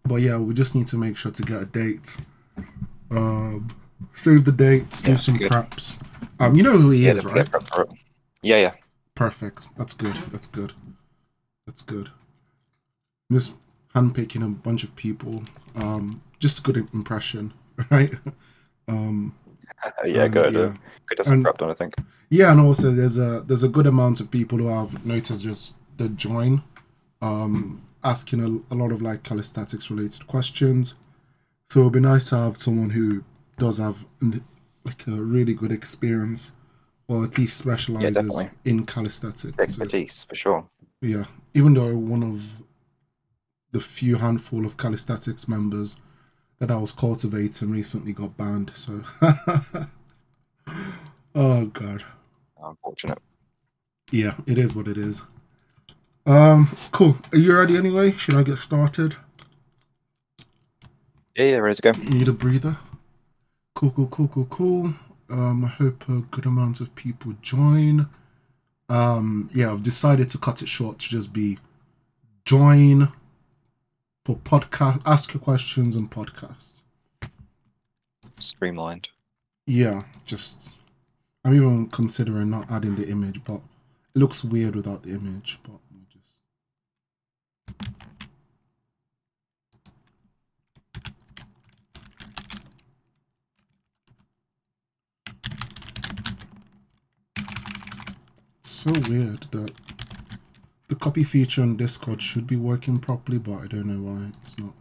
But yeah, we just need to make sure to get a date. Um, Save the dates, do Yeah, some good. preps. You know who he Yeah, is, the right? prep for it. Yeah. Perfect. That's good. That's good. That's good. Just handpicking a bunch of people. Just a good impression, right? Um, Yeah, and good. yeah, Good to some and prep done, I think. yeah, and also there's a good amount of people who have noticed just the join, asking a lot of like calisthenics related questions. So it'd be nice to have someone who does have like a really good experience, or at least Yeah, specializes definitely. in calisthenics. So Expertise for sure. yeah, even though one of the few handful of calisthenics members that I was cultivating recently got banned. So, oh god, Unfortunate. yeah, it is what it is. Cool. Are you ready anyway? Should I get started? Yeah, ready to go. Need a breather. Cool, cool, cool, cool, cool. I hope a good amount of people join. Yeah, I've decided to cut it short to just be join for podcast, ask your questions and podcast. Streamlined. Yeah, just I'm even considering not adding the image, but it looks weird without the image. But we'll just it's so weird that the copy feature on Discord should be working properly, but I don't know why it's not.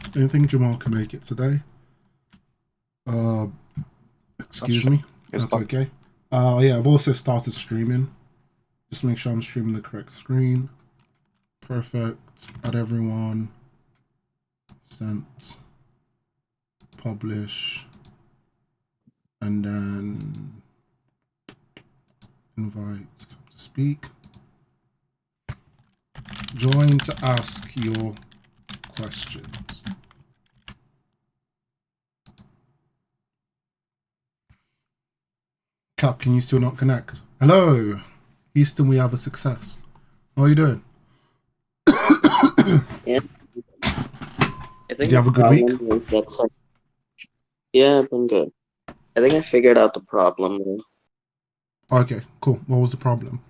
I don't think Jamal can make it today. Uh, excuse me. That's okay. Yeah, I've also started streaming. Just make sure I'm streaming the correct screen. Perfect. Add everyone. Sent. Publish. And then invite to speak. Join to ask your questions. Cap, can you still not connect? Hello, Houston. We have a success. How are you doing? Yeah, I Did think you the have a good week? problem is that yeah, I've been good. I think I figured out the problem. Okay, cool. What was the problem?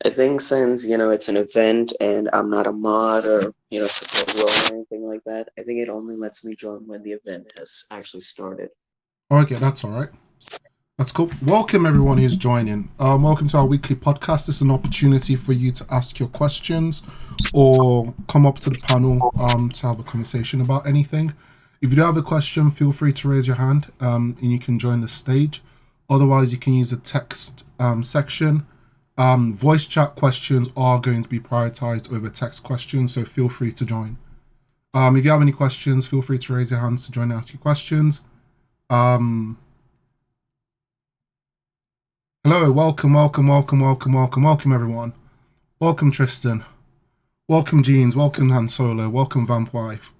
I think since it's an event and I'm not a mod or support role or anything like that, I think it only lets me join when the event has actually started. Okay, that's all right. That's cool. Welcome everyone who's joining. Welcome to our weekly podcast. This is an opportunity for you to ask your questions or come up to the panel to have a conversation about anything. If you do have a question, feel free to raise your hand and you can join the stage. Otherwise, you can use the text section. Voice chat questions are going to be prioritized over text questions, so feel free to join. If you have any questions, feel free to raise your hands to join and ask your questions. Hello, welcome everyone. Welcome Tristan. Welcome Jeans. Welcome Han Solo. Welcome Vamp Wife.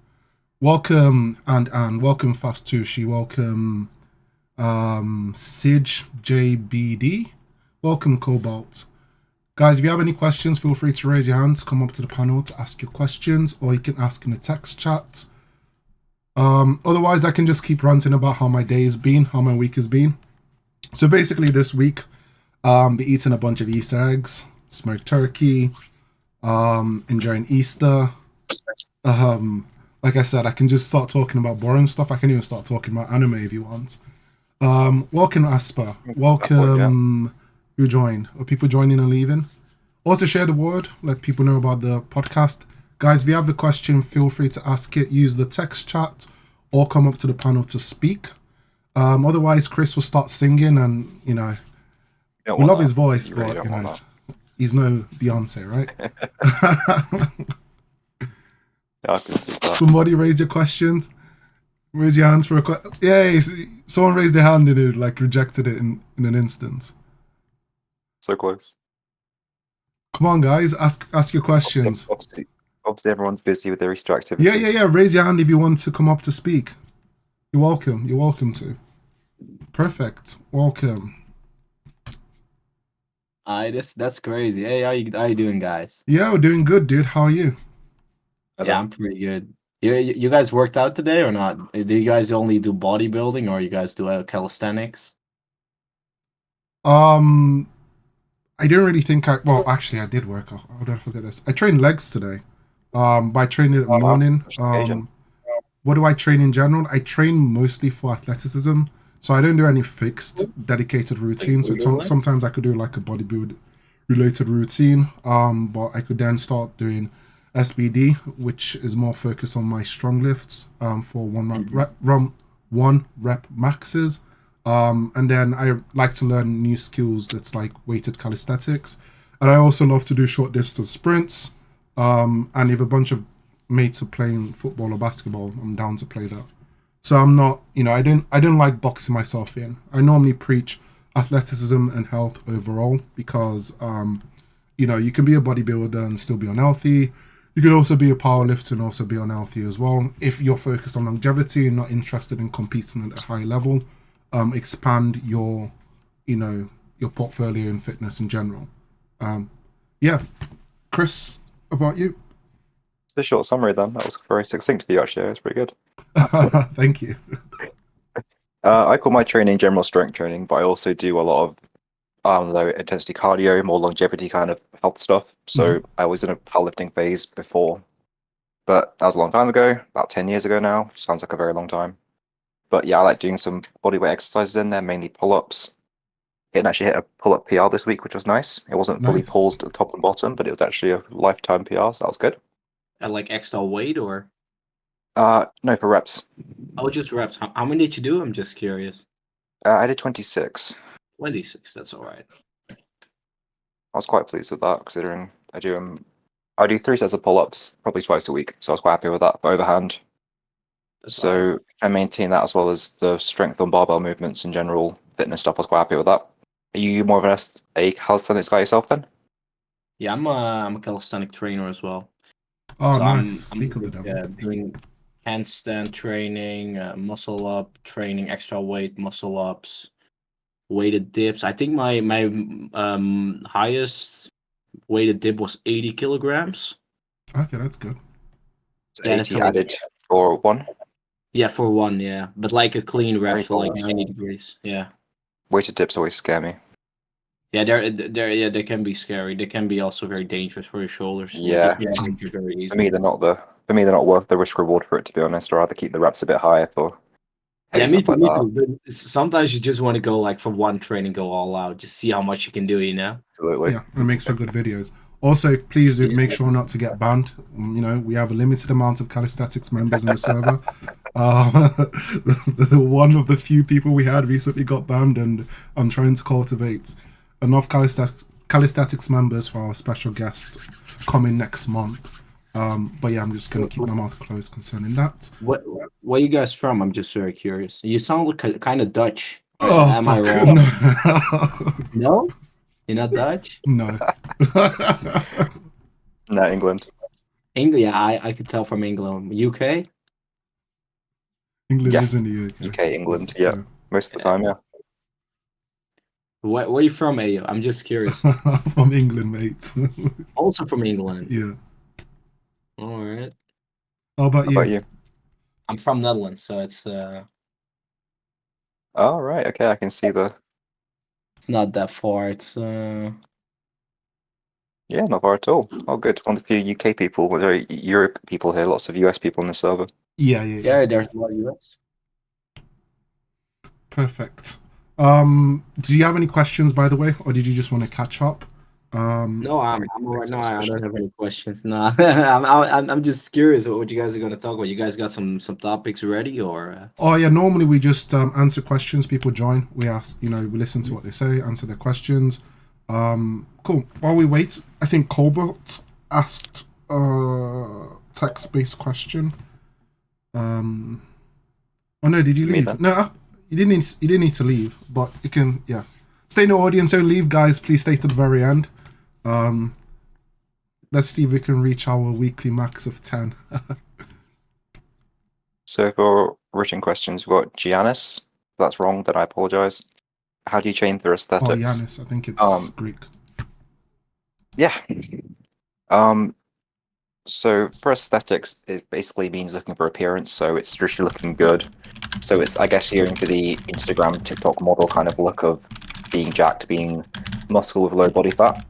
Welcome and welcome Fastushi. Welcome Sij JBD. Welcome Cobalt. Guys, if you have any questions, feel free to raise your hands, come up to the panel to ask your questions, or you can ask in the text chat. Otherwise, I can just keep ranting about how my day has been, how my week has been. So basically this week, be eating a bunch of Easter eggs, smoked turkey, enjoying Easter. Like I said, I can just start talking about boring stuff. I can even start talking about anime if you want. Welcome Asper. Welcome. Who joined? Are people joining and leaving? Also share the word. Let people know about the podcast. Guys, if you have a question, feel free to ask it. Use the text chat or come up to the panel to speak. Otherwise, Chris will start singing, and we love his voice, but he's no Beyonce, right? Somebody raise your questions. Raise your hands for a question. Yay! Someone raised their hand and it rejected it in an instant. So close. Come on, guys, ask your questions. Obviously, everyone's busy with their Easter activities. Yeah. Raise your hand if you want to come up to speak. You're welcome to. Perfect. Welcome. That's crazy. Hey, how you doing, guys? Yeah, we're doing good, dude. How are you? Yeah, I'm pretty good. You guys worked out today or not? Do you guys only do bodybuilding or you guys do calisthenics? Um, I didn't really think I. Well, actually, I did work. How did I forget this? I trained legs today. By training in the Oh, wow. morning. That's occasion. What do I train in general? I train mostly for athleticism, so I don't do any fixed, dedicated routines. So sometimes I could do like a bodybuild related routine. But I could then start doing SBD, which is more focused on my strong lifts. For one rep maxes. And then I like to learn new skills that's like weighted calisthenics. And I also love to do short distance sprints. And if a bunch of mates are playing football or basketball, I'm down to play that. So I'm not, I don't like boxing myself in. I normally preach athleticism and health overall because, you can be a bodybuilder and still be unhealthy. You can also be a powerlifter and also be unhealthy as well. If you're focused on longevity and not interested in competing at a high level, expand your portfolio in fitness in general. Yeah, Chris, about you? It's a short summary then. That was very succinct for you, actually. It was pretty good. Thank you. I call my training general strength training, but I also do a lot of low intensity cardio, more longevity kind of health stuff. So I was in a powerlifting phase before, but that was a long time ago, about 10 years ago now, which sounds like a very long time. But yeah, I like doing some bodyweight exercises in there, mainly pull-ups. It actually hit a pull-up PR this week, which was nice. It wasn't fully Nice. paused at the top and bottom, but it was actually a lifetime PR, so that was good. At like extra weight or? No, for reps. Oh, just reps. How many did you do? I'm just curious. I did 26. 26. That's all right. I was quite pleased with that, considering I do 3 sets of pull-ups probably twice a week, so I was quite happy with that for overhand. That's all right. So I maintain that as well as the strength on barbell movements and general fitness stuff. I was quite happy with that. Are you more of a calisthenics guy yourself then? Yeah, I'm a calisthenic trainer as well. Oh, So nice. I'm Speak of the devil. doing handstand training, muscle up training, extra weight muscle ups, weighted dips. I think my highest weighted dip was 80 kilograms. Okay, that's good. So Yeah, that's 80 how- added for one. Yeah, for one, yeah, but like a clean Very rep, so like cool. 90 degrees. Yeah, Weighted dips always scare me. yeah, they can be scary. They can be also very dangerous for your shoulders. Yeah. You get injured very For easily. me, they're not worth the risk reward for it, to be honest. I'd rather keep the reps a bit higher for Yeah, heavy me stuff too. like Me that. too. But sometimes you just want to go like for one training, go all out, just see how much you can do. Absolutely. Yeah, it makes for good videos. Also, please do Yeah. make sure not to get banned. We have a limited amount of calisthenics members in the server. One of the few people we had recently got banned, and I'm trying to cultivate enough calisthenics members for our special guest coming next month. But yeah, I'm just gonna keep my mouth closed concerning that. Where you guys from? I'm just very curious. You sound like kind of Dutch. Oh, Am I fuck. wrong? No, you're not Dutch. No. No, England. England, yeah, I could tell from England. UK? England Yeah. is in the UK. UK, England. Yeah. Most of the time, yeah. Where are you from, Ayo? I'm just curious. From England, mate. Also from England. Yeah. All right. How about How you? about you? I'm from Netherlands, so it's Oh, right. Okay, I can see not that far. It's Yeah, not far at all. Oh, good. One of the few UK people, well, there are Europe people here, lots of US people in the server. Yeah. there's a lot of US. Perfect. Do you have any questions, by the way, or did you just want to catch up? No, I'm all right. No, I Discussion. don't have any questions. No, I'm just curious what you guys are going to talk about. You guys got some topics ready or? Oh yeah, normally we just answer questions. People join. We ask, we listen to what they say, answer their questions. Cool. While we wait, I think Colbert asked a text-based question. Oh no, did you Me leave? then. No, you didn't need to leave, but you can. Yeah, stay in the audience. Don't leave, guys. Please stay to the very end. Let's see if we can reach our weekly max of 10. So for written questions, we've got Giannis. that's wrong, then I apologize. How do you train for Oh, aesthetics? Yanis, I think it's Greek. Yeah. So for aesthetics, it basically means looking for appearance. So it's literally looking good. So it's, I guess, going for the Instagram, TikTok model kind of look of being jacked, being muscle with low body fat.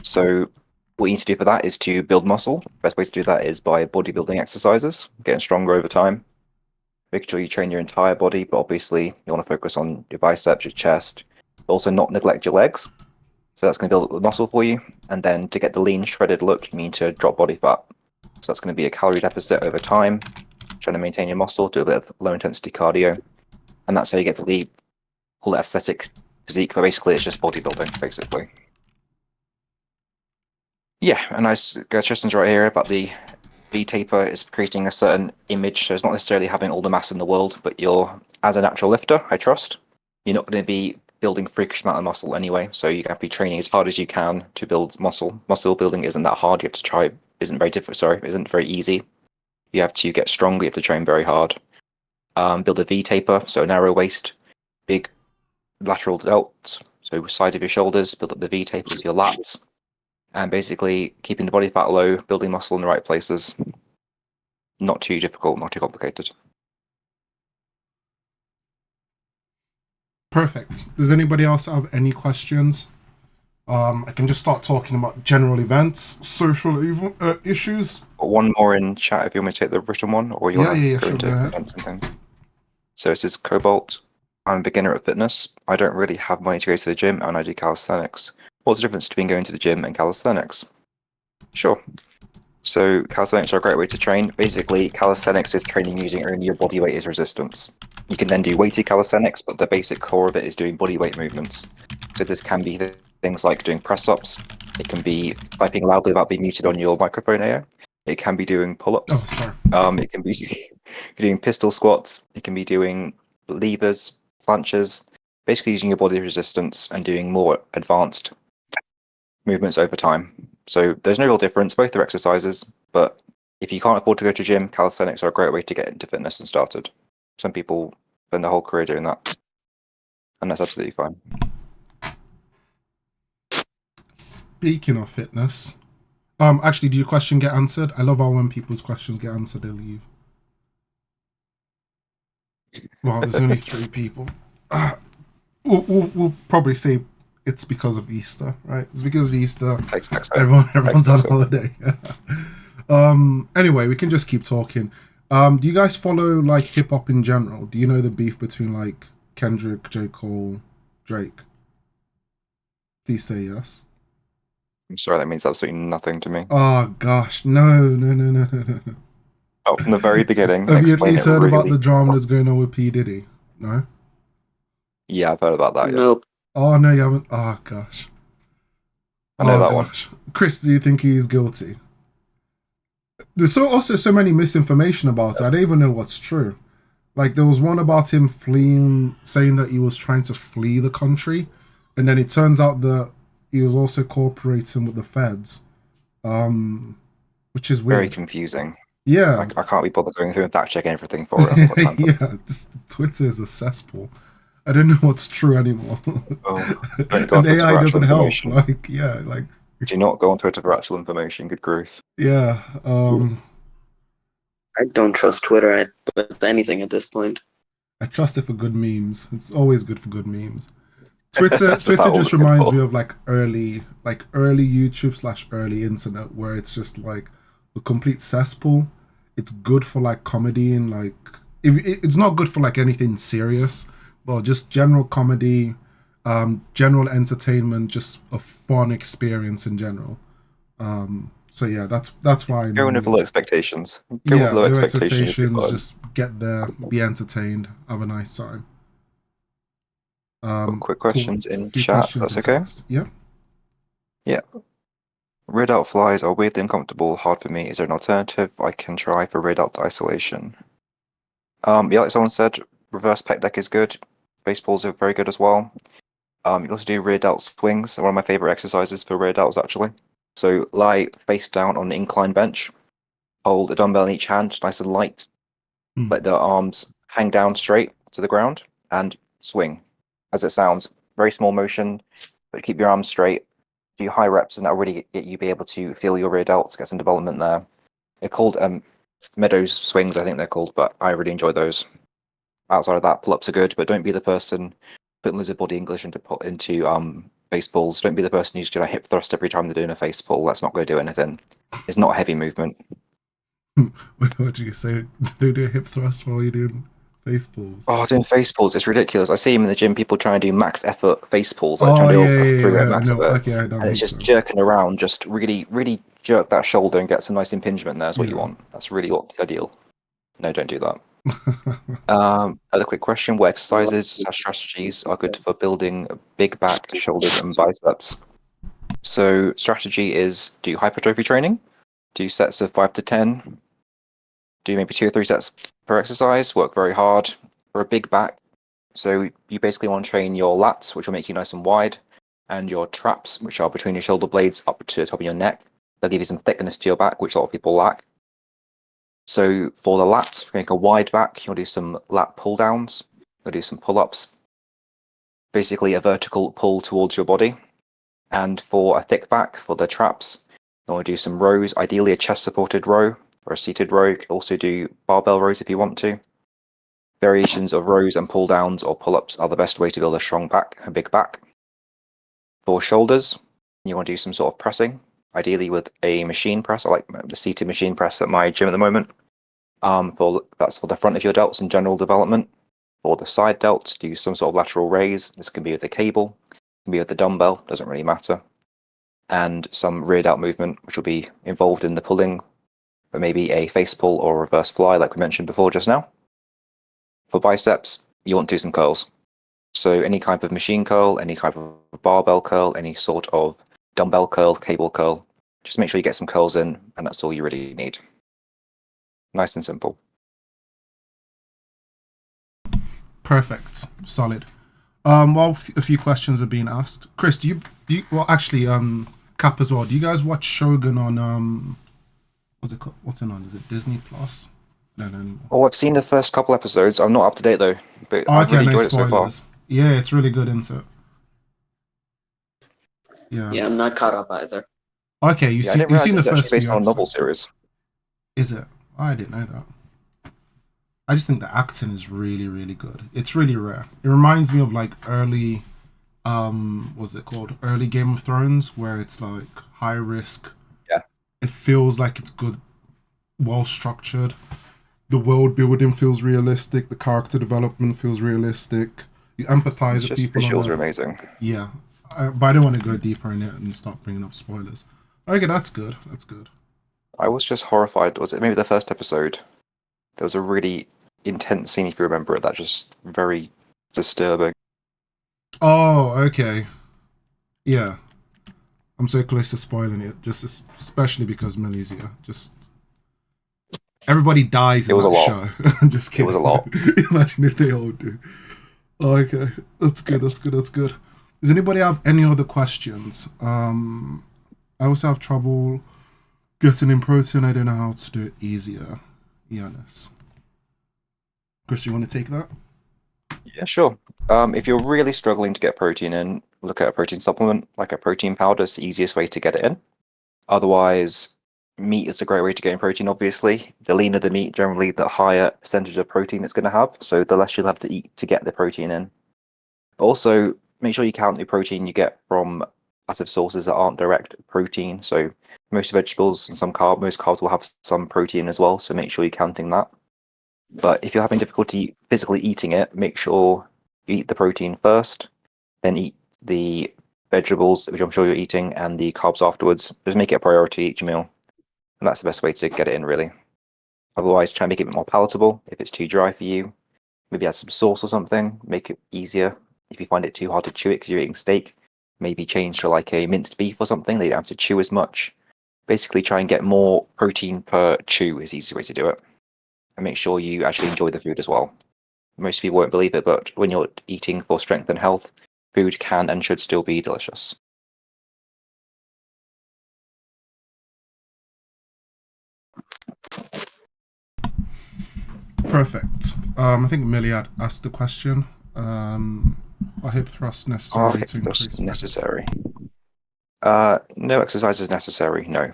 So what you need to do for that is to build muscle. Best way to do that is by bodybuilding exercises, getting stronger over time. Make sure you train your entire body, but obviously you want to focus on your biceps, your chest, but also not neglect your legs. So that's going to build up the muscle for you. And then to get the lean, shredded look, you need to drop body fat. So that's going to be a calorie deficit over time, trying to maintain your muscle, do a bit of low intensity cardio. And that's how you get to the whole aesthetic physique, but basically it's just bodybuilding, basically. Yeah, and Tristan's right here about the V-taper is creating a certain image, so it's not necessarily having all the mass in the world, but you're, as a natural lifter, I trust, you're not going to be building freakish amount of muscle anyway, so you have to be training as hard as you can to build muscle. Muscle building isn't that hard, you have to try, isn't very easy. You have to get stronger, you have to train very hard. Build a V-taper, so narrow waist, big lateral delts, so side of your shoulders, build up the V-taper with your lats, and basically keeping the body fat low, building muscle in the right places. Not too difficult, not too complicated. Perfect. Does anybody else have any questions? I can just start talking about general events, social issues. One more in chat if you want me to take the written one, or you want to go sure, into go ahead. events and things. So this is Cobalt. I'm a beginner at fitness. I don't really have money to go to the gym, and I do calisthenics. What's the difference between going to the gym and calisthenics? Sure. So calisthenics are a great way to train. Basically, calisthenics is training using only your body weight as resistance. You can then do weighted calisthenics, but the basic core of it is doing body weight movements. So this can be things like doing press-ups. It can be typing loudly without being muted on your microphone here. It can be doing pull-ups. Oh, sorry. It can be doing pistol squats. It can be doing levers, planches. Basically using your body resistance and doing more advanced movements over time. So there's no real difference. Both are exercises, but if you can't afford to go to gym, calisthenics are a great way to get into fitness and started. Some people spend their whole career doing that, and that's absolutely fine. Speaking of fitness, actually, did your question get answered? I love how when people's questions get answered, they leave. Well, there's only 3 people. We'll probably say it's because of Easter, right? It's because of Easter. Everyone's on holiday. Anyway, we can just keep talking. Do you guys follow like hip hop in general? Do you know the beef between like Kendrick, J. Cole, Drake? Please say yes. I'm sorry, that means absolutely nothing to me. Oh gosh, no. Oh, from the very beginning. Have you at least heard about the drama that's going on with P. Diddy? No? Yeah, I've heard about that. Nope. Yeah. Oh, no, you haven't? Oh, gosh. I know that one. Chris, do you think he's guilty? There's also so many misinformation about it. I don't even know what's true. Like, there was one about him fleeing, saying that he was trying to flee the country. And then it turns out that he was also cooperating with the feds. Which is weird. Very confusing. Yeah. I can't be bothered going through and fact checking everything for it. Yeah, Twitter is a cesspool. I don't know what's true anymore. Oh, and AI doesn't help. Like, yeah, like. Do not go on Twitter for actual information. Good grief. Yeah. I don't trust Twitter with anything at this point. I trust it for good memes. It's always good for good memes. Twitter just reminds me of like early YouTube / early internet, where it's just like a complete cesspool. It's good for like comedy and like it's not good for like anything serious, but just general comedy, general entertainment, just a fun experience in general. So yeah, that's why. Go in with low expectations. Go with low expectations. Just get there, be entertained, have a nice time. Quick questions in chat. That's okay. Yeah. Yeah. Red out flies are weirdly uncomfortable. Hard for me. Is there an alternative I can try for red out isolation? Yeah, like someone said, reverse pec deck is good. Baseballs are very good as well. You can also do rear delt swings. One of my favorite exercises for rear delts, actually. So lie face down on an incline bench. Hold a dumbbell in each hand, nice and light. Let the arms hang down straight to the ground. And swing, as it sounds. Very small motion, but keep your arms straight. Do high reps, and that'll really get you be able to feel your rear delts, get some development there. They're called Meadows swings, I think they're called, but I really enjoy those. Outside of that, pull-ups are good, but don't be the person putting lizard body English into face pulls. Don't be the person who's doing a hip thrust every time they're doing a face pull. That's not going to do anything. It's not a heavy movement. What did you say? Don't do a hip thrust while you're doing face pulls. Oh, doing face pulls, it's ridiculous. I see him in the gym, people trying to do max effort face pulls, like trying to do a 3 rep max effort. Okay, I don't And it's just jerking around, just really, really jerk that shoulder and get some nice impingement there is what you want. That's really what the ideal. No, don't do that. Other quick question: what exercises / strategies are good for building big back, shoulders, and biceps? So strategy is do hypertrophy training, do sets of 5 to 10, do maybe 2 or 3 sets per exercise, work very hard for a big back. So you basically want to train your lats, which will make you nice and wide, and your traps, which are between your shoulder blades up to the top of your neck. They'll give you some thickness to your back, which a lot of people lack. So for the lats, if you make a wide back, you'll do some lat pull downs, you'll do some pull-ups, basically a vertical pull towards your body. And for a thick back, for the traps, you want to do some rows, ideally a chest-supported row or a seated row. You can also do barbell rows if you want to. Variations of rows and pull downs or pull-ups are the best way to build a strong back, a big back. For shoulders, you want to do some sort of pressing, ideally with a machine press. I like the seated machine press at my gym at the moment. That's for the front of your delts and general development. For the side delts, do some sort of lateral raise. This can be with a cable, can be with the dumbbell, doesn't really matter. And some rear delt movement, which will be involved in the pulling, but maybe a face pull or a reverse fly, like we mentioned before just now. For biceps, you want to do some curls. So any type of machine curl, any type of barbell curl, any sort of dumbbell curl, cable curl. Just make sure you get some curls in, and that's all you really need. Nice and simple. Perfect. Solid. While a few questions are being asked, Chris, do you well actually Cap as well. Do you guys watch Shogun on what's it called? What's it on? Is it Disney Plus? No anymore. Oh, I've seen the first couple episodes. I'm not up to date though, but I've really enjoyed it so far. Yeah, it's really good, isn't it? Yeah, I'm not caught up either. Okay, you've seen the first few based on a novel series. Is it? I didn't know that. I just think the acting is really, really good. It's really rare. It reminds me of like early, what's it called? Early Game of Thrones, where it's like high risk. Yeah. It feels like it's good, well structured. The world building feels realistic. The character development feels realistic. You empathize with people. Visuals are amazing. Yeah, but I don't want to go deeper in it and start bringing up spoilers. Okay, that's good. That's good. I was just horrified. Was it maybe the first episode? There was a really intense scene, if you remember it, that just very disturbing. Oh, okay. Yeah. I'm so close to spoiling it, just especially because Millie's here. Just everybody dies in that show. I'm just kidding. It was a lot. Imagine if they all do. Oh, okay, that's good. That's good. That's good. Does anybody have any other questions? I also have trouble getting in protein. I don't know how to do it easier. Giannis. Chris, you want to take that? Yeah, sure. If you're really struggling to get protein in, look at a protein supplement, like a protein powder. It's the easiest way to get it in. Otherwise, meat is a great way to get in protein, obviously. The leaner the meat, generally, the higher percentage of protein it's going to have. So the less you'll have to eat to get the protein in. Also, make sure you count the protein you get from passive sources that aren't direct protein. So most vegetables and most carbs will have some protein as well. So make sure you're counting that. But if you're having difficulty physically eating it, make sure you eat the protein first, then eat the vegetables, which I'm sure you're eating, and the carbs afterwards. Just make it a priority each meal. And that's the best way to get it in, really. Otherwise, try and make it a bit more palatable. If it's too dry for you, maybe add some sauce or something, make it easier. If you find it too hard to chew it because you're eating steak, maybe change to like a minced beef or something. They don't have to chew as much. Basically, try and get more protein per chew is the easiest way to do it. And make sure you actually enjoy the food as well. Most people won't believe it, but when you're eating for strength and health, food can and should still be delicious. Perfect. I think Millie had asked the question. Are hip thrusts Are necessary hip to thrusts increase? necessary? No exercise is necessary. No.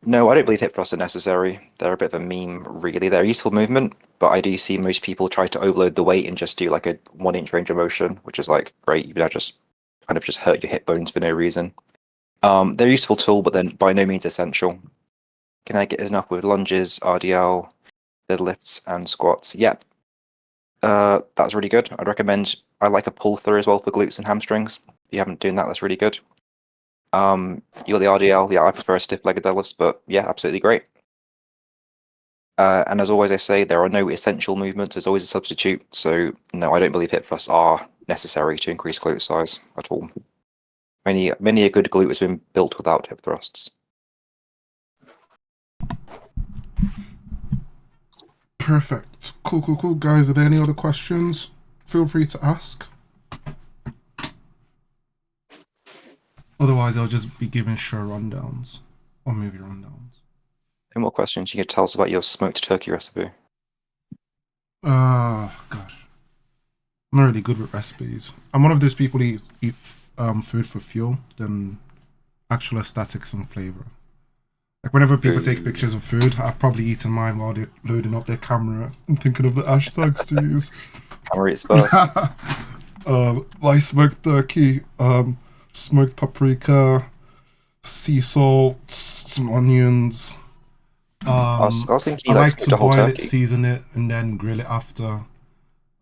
No, I don't believe hip thrusts are necessary. They're a bit of a meme, really. They're a useful movement, but I do see most people try to overload the weight and just do like a 1 inch range of motion, which is like great. You now just kind of just hurt your hip bones for no reason. They're a useful tool, but then by no means essential. Can I get enough with lunges, RDL, deadlifts, and squats? Yep. That's really good. I'd recommend. I like a pull through as well for glutes and hamstrings. If you haven't done that, that's really good. You got the RDL. Yeah, I prefer stiff-legged deadlifts, but yeah, absolutely great. And as always, I say there are no essential movements. There's always a substitute. So no, I don't believe hip thrusts are necessary to increase glute size at all. Many a good glute has been built without hip thrusts. Perfect. Cool. Guys, are there any other questions? Feel free to ask. Otherwise, I'll just be giving show rundowns or movie rundowns. Any more questions? You can tell us about your smoked turkey recipe. Gosh. I'm not really good with recipes. I'm one of those people who eat food for fuel than actual aesthetics and flavor. Like whenever people take pictures of food, I've probably eaten mine while they're loading up their camera and thinking of the hashtags to use. Camera eats first. Like smoked turkey, smoked paprika, sea salt, some onions. I was thinking I you like smoked to a whole boil turkey. it, season it, and then grill it after.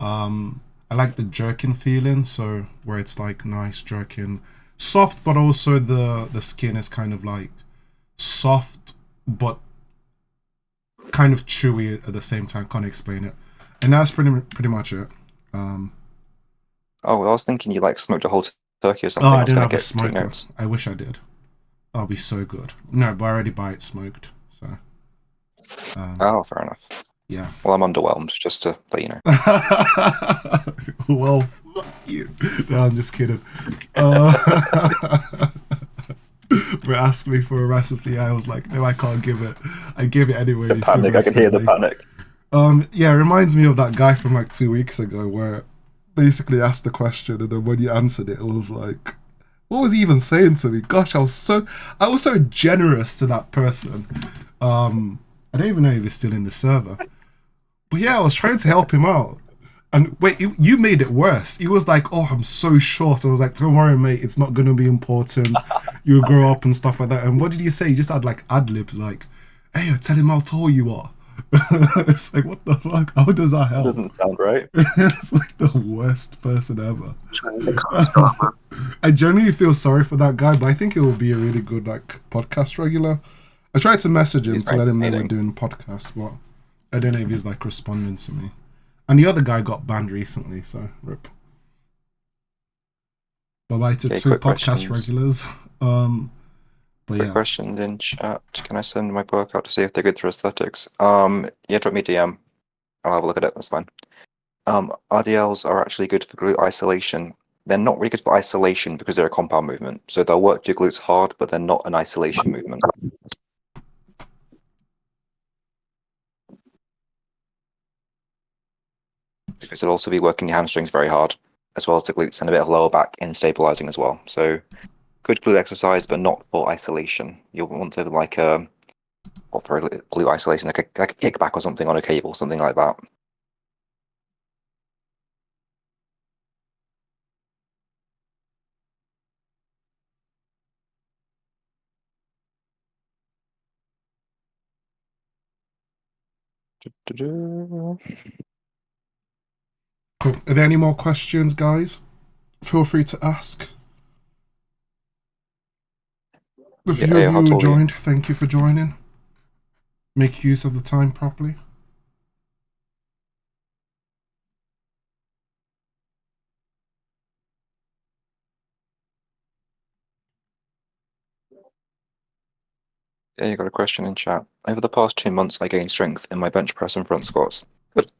I like the jerkin feeling, so where it's like nice jerkin, soft, but also the skin is kind of like soft, but kind of chewy at the same time. Can't explain it, and that's pretty much it. Oh, I was thinking you like smoked a whole turkey or Oh, something. I was didn't gonna have a take smoker. notes. I wish I did. That'll be so good. No, but I already buy it smoked, so. Oh, fair enough. Yeah. Well, I'm underwhelmed, just to let you know. Well, fuck you. No, I'm just kidding. But asked me for a recipe. I was like, no, I can't give it. I give it anyways. Panic, I can hear the panic. Yeah, it reminds me of that guy from like 2 weeks ago where basically asked the question and then when you answered it, it was like, what was he even saying to me? Gosh, I was so generous to that person. I don't even know if he's still in the server. But yeah, I was trying to help him out. And wait, you made it worse. He was like, "Oh, I'm so short." I was like, "Don't worry, mate. It's not gonna be important. You'll grow up and stuff like that." And what did you say? You just had like ad libs, like, "Hey, tell him how tall you are." It's like, what the fuck? How does that help? Doesn't sound right. It's like the worst person ever. Trying to cause drama. I genuinely feel sorry for that guy, but I think it will be a really good like podcast regular. I tried to message him He's to very let him know we're entertaining. doing podcasts, but I don't know if he's like responding to me. And the other guy got banned recently, so rip. Bye bye to Okay, two quick podcast questions. regulars. But Quick yeah, questions in chat. Can I send my book out to see if they're good for aesthetics? Yeah, drop me a DM. I'll have a look at it. That's fine. RDLs are actually good for glute isolation. They're not really good for isolation because they're a compound movement. So they'll work your glutes hard, but they're not an isolation movement. Because they'll also be working your hamstrings very hard, as well as the glutes and a bit of lower back in stabilizing as well. So good glute exercise, but not for isolation. You'll want to like what for glute isolation, like a kickback or something on a cable, something like that. cool. Are there any more questions, guys? Feel free to ask. The Yeah, few of how you who tall are you? joined, thank you for joining. Make use of the time properly. Yeah, you got a question in chat. Over the past 2 months, I gained strength in my bench press and front squats. Good.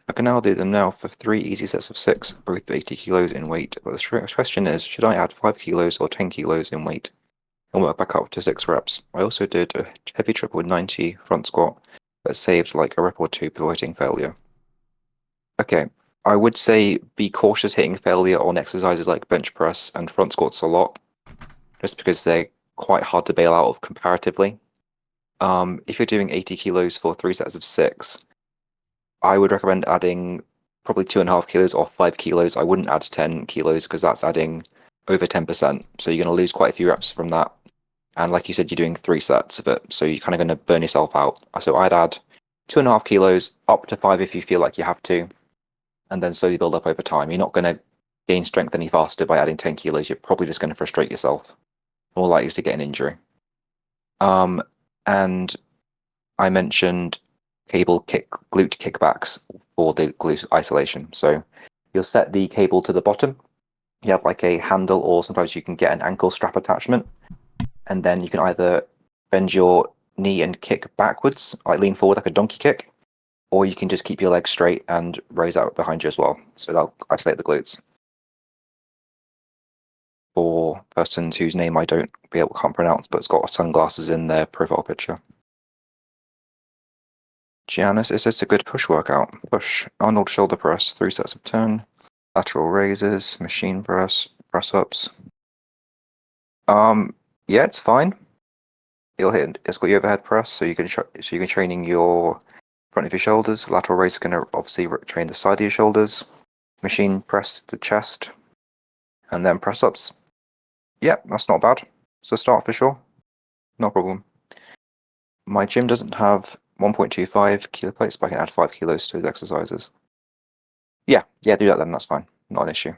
I can now do them now for 3 easy sets of 6, both 80 kilos in weight. But the question is, should I add 5 kilos or 10 kilos in weight and work back up to 6 reps? I also did a heavy triple 90 front squat that saved like a rep or two before hitting failure. Okay, I would say be cautious hitting failure on exercises like bench press and front squats a lot, just because they're quite hard to bail out of comparatively. If you're doing 80 kilos for 3 sets of 6, I would recommend adding probably 2.5 kilos or 5 kilos. I wouldn't add 10 kilos because that's adding over 10%. So you're going to lose quite a few reps from that. And like you said, you're doing 3 sets of it. So you're kind of going to burn yourself out. So I'd add 2.5 kilos up to 5 if you feel like you have to, and then slowly build up over time. You're not going to gain strength any faster by adding 10 kilos. You're probably just going to frustrate yourself, more likely to get an injury. And I mentioned glute kickbacks for the glute isolation. So you'll set the cable to the bottom. You have like a handle, or sometimes you can get an ankle strap attachment, and then you can either bend your knee and kick backwards, like lean forward like a donkey kick, or you can just keep your legs straight and raise out behind you as well. So that'll isolate the glutes. For persons whose name I can't pronounce, but it's got sunglasses in their profile picture. Giannis, is this a good push workout? Push, Arnold shoulder press, 3 sets of 10, lateral raises, machine press, press ups. Yeah, it's fine. It's got your overhead press, so you can training your front of your shoulders. Lateral raise is going to obviously train the side of your shoulders. Machine press the chest, and then press ups. Yeah, that's not bad. So start for sure. No problem. My gym doesn't have 1.25 kilo plates, but I can add 5 kilos to those exercises. Yeah, do that then. That's fine. Not an issue.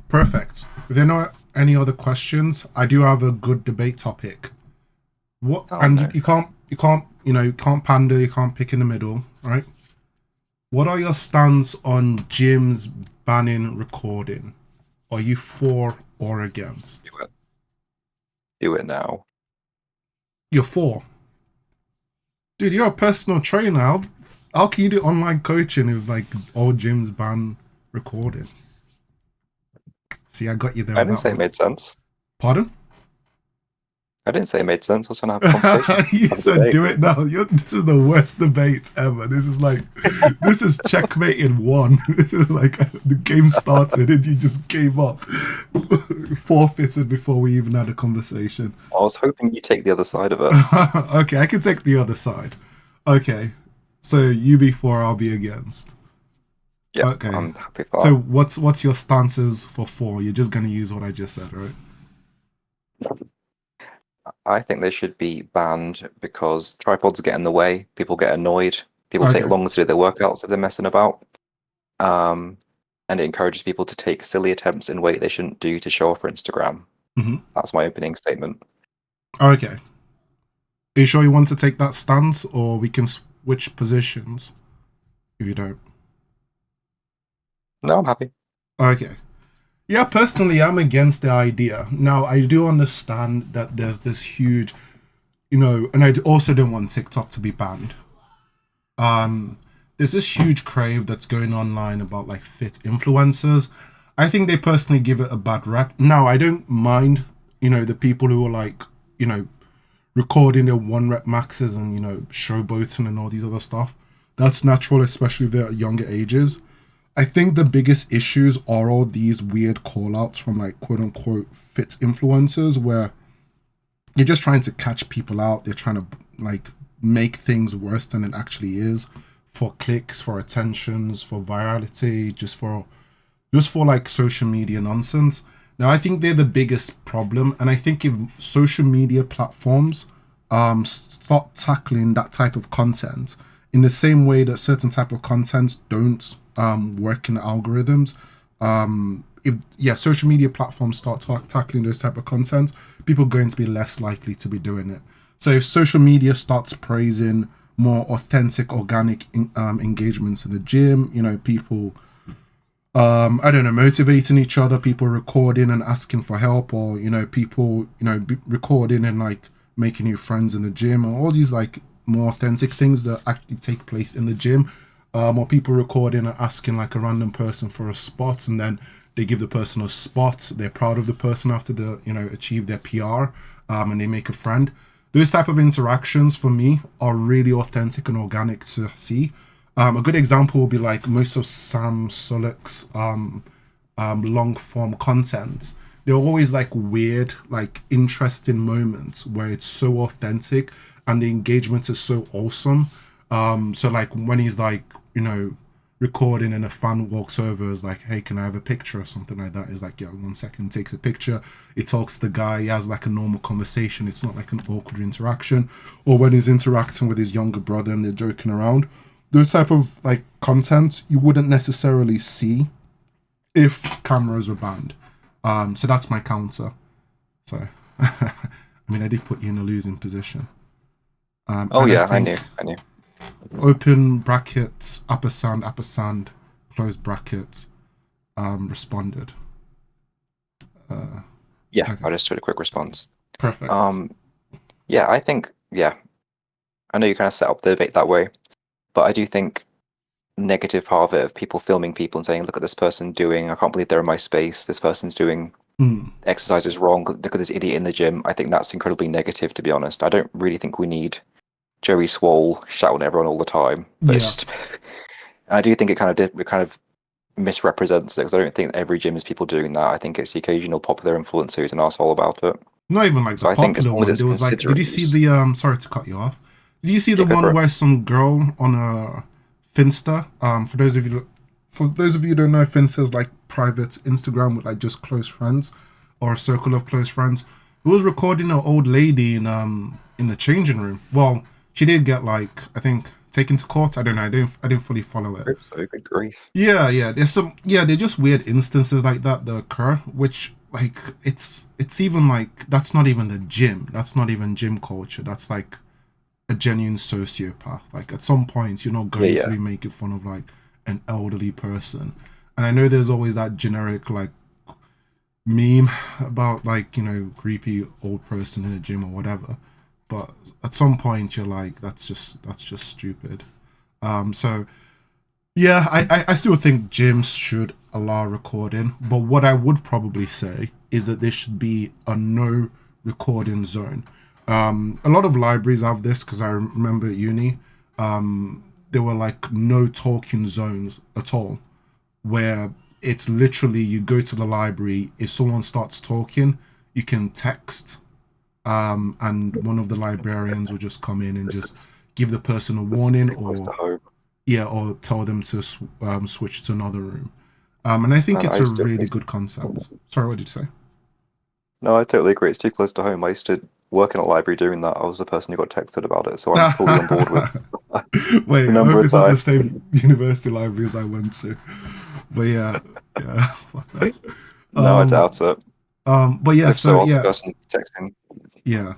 Perfect. If there are not any other questions, I do have a good debate topic. You can't pander, you can't pick in the middle, right? What are your stance on gyms banning recording? Are you for or against? Do it now. You're for? Dude, you're a personal trainer. How can you do online coaching if like all gyms ban recording? See, I got you there. I didn't say it made sense. Pardon? I didn't say it made sense. I was trying to have a conversation. You said do it now. This is the worst debate ever. This is like, this is checkmate in one. This is like the game started and you just gave up, forfeited before we even had a conversation. I was hoping you take the other side of it. Okay, I can take the other side. Okay, so you be for, I'll be against. Yeah, okay. I'm happy for that. So what's your stances for? You're just gonna use what I just said, right? I think they should be banned because tripods get in the way. People get annoyed. People take longer to do their workouts if they're messing about. And it encourages people to take silly attempts in weight they shouldn't do to show off for Instagram. Mm-hmm. That's my opening statement. Okay. Are you sure you want to take that stance, or we can switch positions if you don't? No, I'm happy. Okay. Yeah, personally, I'm against the idea. Now, I do understand that there's this huge, and I also don't want TikTok to be banned. There's this huge crave that's going online about like fit influencers. I think they personally give it a bad rep. Now, I don't mind, the people who are like, recording their 1 rep maxes and, showboating and all these other stuff. That's natural, especially if they're at younger ages. I think the biggest issues are all these weird call-outs from like quote-unquote fit influencers where you're just trying to catch people out. They're trying to like make things worse than it actually is, for clicks, for attentions, for virality, just for like social media nonsense. Now, I think they're the biggest problem, and I think if social media platforms start tackling that type of content in the same way that certain type of content don't work in the algorithms, if social media platforms start tackling those type of content, people are going to be less likely to be doing it. So if social media starts praising more authentic, organic engagements in the gym, people motivating each other, people recording and asking for help, or people recording and like making new friends in the gym, or all these like more authentic things that actually take place in the gym, or people recording and asking like a random person for a spot, and then they give the person a spot. They're proud of the person after they achieve their PR, and they make a friend. those type of interactions for me are really authentic and organic to see. A good example will be like most of Sam Sulek's long form content. They're always like weird, like interesting moments where it's so authentic and the engagement is so awesome. So like when he's like, recording and a fan walks over, is like, hey, can I have a picture or something like that? He's like, yeah, 1 second, takes a picture. He talks to the guy, he has like a normal conversation. It's not like an awkward interaction. Or when he's interacting with his younger brother and they're joking around. Those type of like content you wouldn't necessarily see if cameras were banned. So that's my counter. So, I mean, I did put you in a losing position. Oh yeah, I knew. Open brackets, upper sand, close brackets, responded. Yeah, okay. I just did a quick response. Perfect. Yeah, I think, I know you kind of set up the debate that way, but I do think negative part of it of people filming people and saying, look at this person doing, I can't believe they're in my space, this person's doing exercises wrong, look at this idiot in the gym. I think that's incredibly negative, to be honest. I don't really think we need Joey Swole shouting at everyone all the time. But it's just, I do think it kind of misrepresents it, because I don't think every gym is people doing that. I think it's the occasional popular influencer who's an asshole about it. Not even like So the I think as popular long as one. it's There was like, did you see the sorry to cut you off. Did you see the Yeah, go for one it. where some girl on a Finsta? For those of you who don't know, Finsta is like private Instagram with like just close friends or a circle of close friends. Who was recording an old lady in the changing room. Well, she did get like, I think, taken to court. I don't know. I didn't fully follow it. So good grief. Yeah. They're just weird instances like that occur, which like it's even like that's not even the gym. That's not even gym culture. That's like a genuine sociopath. Like at some point you're not going to be making fun of like an elderly person. And I know there's always that generic like meme about like, creepy old person in a gym or whatever. But at some point you're like, that's just stupid. So yeah, I still think gyms should allow recording, but what I would probably say is that there should be a no recording zone. A lot of libraries have this, because I remember at uni, there were like no talking zones at all, where it's literally you go to the library, if someone starts talking, you can text, and one of the librarians will just come in and just give the person a warning, or tell them to switch to another room. And I think it's a really good concept. Sorry, what did you say? No, I totally agree. It's too close to home. I used to work in a library doing that. I was the person who got texted about it, so I'm fully on board with. Wait, I hope it's not the same university library as I went to. But yeah. Fuck that. No, I doubt it. But yeah, so yeah. The person texting. Yeah,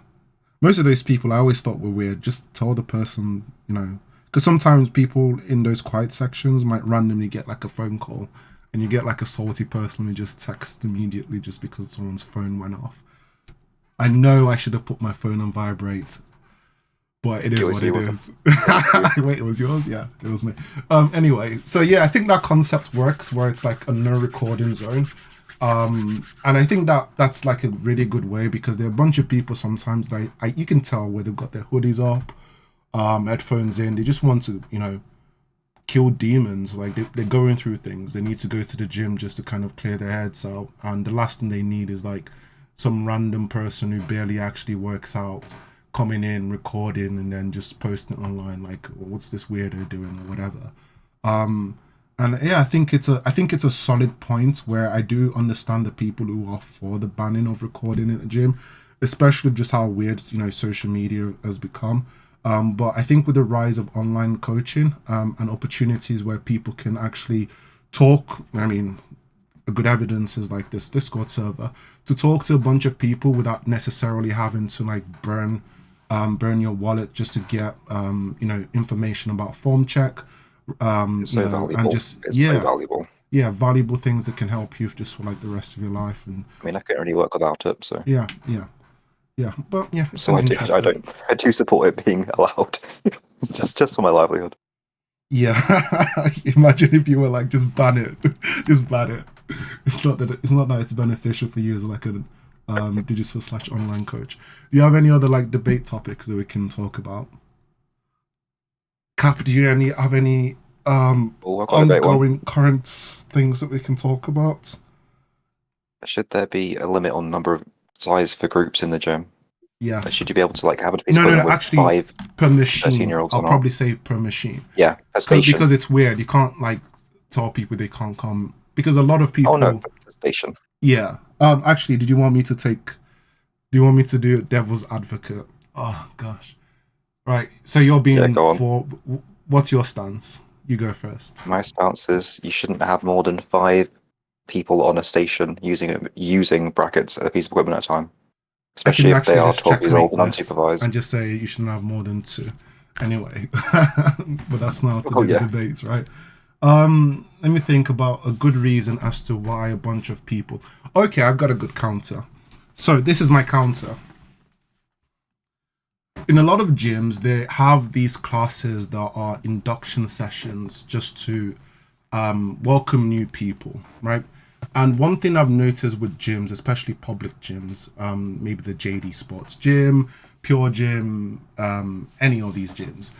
most of those people I always thought were weird. Just tell the person, because sometimes people in those quiet sections might randomly get like a phone call, and you get like a salty person who just texts immediately just because someone's phone went off. I know I should have put my phone on vibrate, but it is what it is. Wait, it was yours? Yeah, it was me. Anyway, so yeah, I think that concept works where it's like a no recording zone. And I think that's like a really good way, because there are a bunch of people sometimes like you can tell where they've got their hoodies up, headphones in. They just want to, kill demons. Like they're going through things. They need to go to the gym just to kind of clear their heads out. And the last thing they need is like some random person who barely actually works out coming in, recording, and then just posting it online. Like, what's this weirdo doing or whatever. And yeah, I think it's a solid point where I do understand the people who are for the banning of recording in the gym, especially just how weird social media has become. But I think with the rise of online coaching and opportunities where people can actually talk, I mean, a good evidence is like this Discord server, to talk to a bunch of people without necessarily having to like burn your wallet just to get information about form check. It's so valuable. And just so valuable. Yeah, valuable things that can help you just for like the rest of your life. And I mean, I couldn't really work without it, so yeah. But yeah, so I do support it being allowed, just for my livelihood. Yeah, imagine if you were like, just ban it. It's not that it's beneficial for you as like a digital/online coach. Do you have any other like debate topics that we can talk about? Cap, do you have any Oh, I've got a great one. ongoing current things that we can talk about? Should there be a limit on number of size for groups in the gym? Like, Yes. should you be able to like have a piece No, equipment with actually, 5 per machine. 13-year-olds I'll or not? probably say per machine. Yeah, a station. Because it's weird. You can't like tell people they can't come because a lot of people. Oh no, a station. Yeah. Actually, did you want me to take? Do you want me to do devil's advocate? Oh gosh. Right. So you're being Yeah, go on. for. What's your stance? You go first. My stance is you shouldn't have more than 5 people on a station using brackets at a piece of equipment at a time, especially if they are 12 years old and unsupervised. And just say you shouldn't have more than 2. Anyway, but that's not to Oh, do yeah. the debates, right? Let me think about a good reason as to why a bunch of people. Okay, I've got a good counter. So this is my counter. In a lot of gyms, they have these classes that are induction sessions just to welcome new people, right? And one thing I've noticed with gyms, especially public gyms, maybe the JD Sports Gym, Pure Gym, any of these gyms,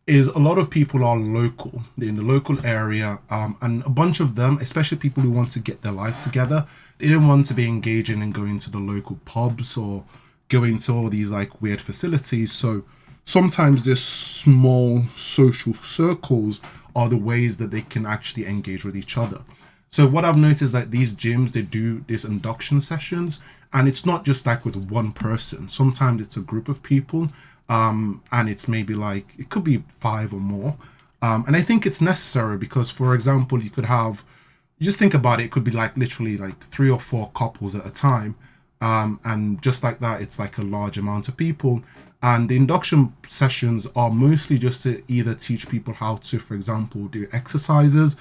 is a lot of people are local. They're in the local area, and a bunch of them, especially people who want to get their life together, they don't want to be engaging and going to the local pubs or going to all these like weird facilities. So sometimes these small social circles are the ways that they can actually engage with each other. So what I've noticed, like these gyms, they do these induction sessions, and it's not just like with one person. Sometimes it's a group of people, and it's maybe like it could be 5 or more. And I think it's necessary because, for example, you just think about it, it could be like literally like 3 or 4 couples at a time. And just like that, it's like a large amount of people. And the induction sessions are mostly just to either teach people how to, for example, do exercises,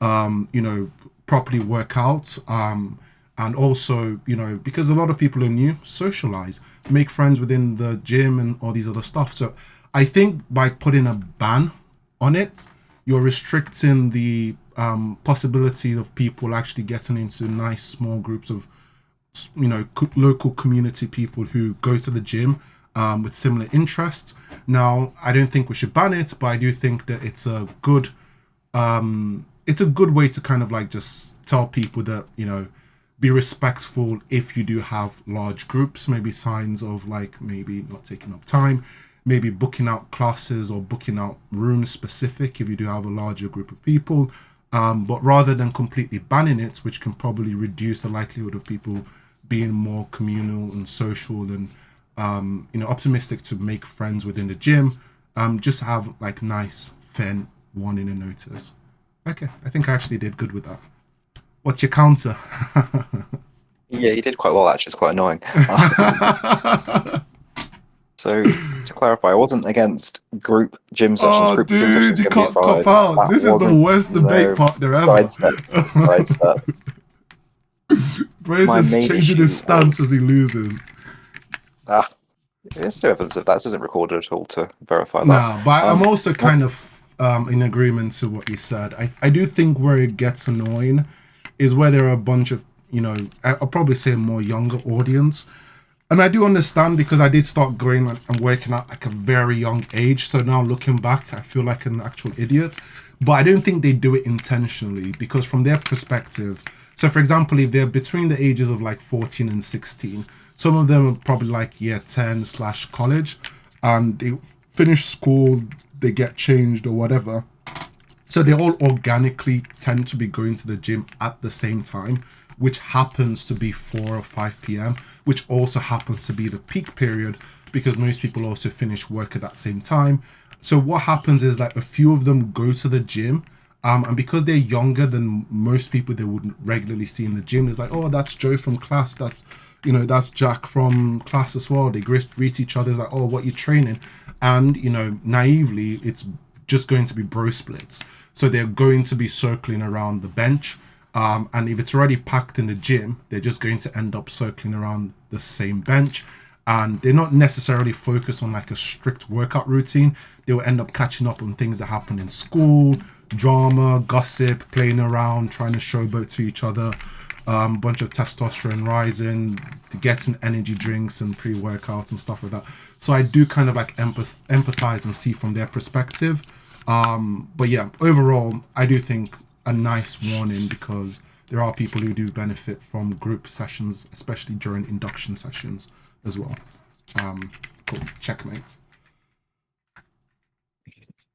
properly work out, and also, because a lot of people are new, socialize, make friends within the gym and all these other stuff. So I think by putting a ban on it, you're restricting the possibility of people actually getting into nice small groups of local community people who go to the gym with similar interests. Now, I don't think we should ban it, but I do think that it's a good way to kind of like just tell people that, be respectful if you do have large groups, maybe signs of like maybe not taking up time, maybe booking out classes or booking out rooms specific if you do have a larger group of people. But rather than completely banning it, which can probably reduce the likelihood of people being more communal and social and optimistic to make friends within the gym, just have like nice, fair warning and notice. Okay, I think I actually did good with that. What's your counter? Yeah, you did quite well actually. It's quite annoying. So to clarify, I wasn't against group gym sessions. Oh, Group gym sessions dude, you can be can't cop fine. out. That This is the wasn't- worst debate no, partner ever. Sidestep. Brace My is main changing issue his stance was- as he loses. There's no evidence of that. This isn't recorded at all to verify that. No, but I'm also kind of in agreement to what you said. I do think where it gets annoying is where there are a bunch of, I'll probably say a more younger audience. And I do understand because I did start going and working at like a very young age. So now looking back, I feel like an actual idiot. But I don't think they do it intentionally because from their perspective, so for example, if they're between the ages of like 14 and 16, some of them are probably like year 10/college, and they finish school, they get changed or whatever. So they all organically tend to be going to the gym at the same time, which happens to be 4 or 5 p.m., which also happens to be the peak period because most people also finish work at that same time. So what happens is like a few of them go to the gym, and because they're younger than most people they would regularly see in the gym, it's like, oh, that's Joe from class, that's Jack from class as well. They greet each other, it's like, oh, what you training? And naively, it's just going to be bro splits. So they're going to be circling around the bench. And if it's already packed in the gym, they're just going to end up circling around the same bench. And they're not necessarily focused on like a strict workout routine. They will end up catching up on things that happen in school, drama, gossip, playing around, trying to showboat to each other. bunch of testosterone rising, getting energy drinks and pre-workouts and stuff like that. So I do kind of like empathize and see from their perspective. But yeah, overall, I do think a nice warning, because there are people who do benefit from group sessions, especially during induction sessions as well. Cool. Checkmate.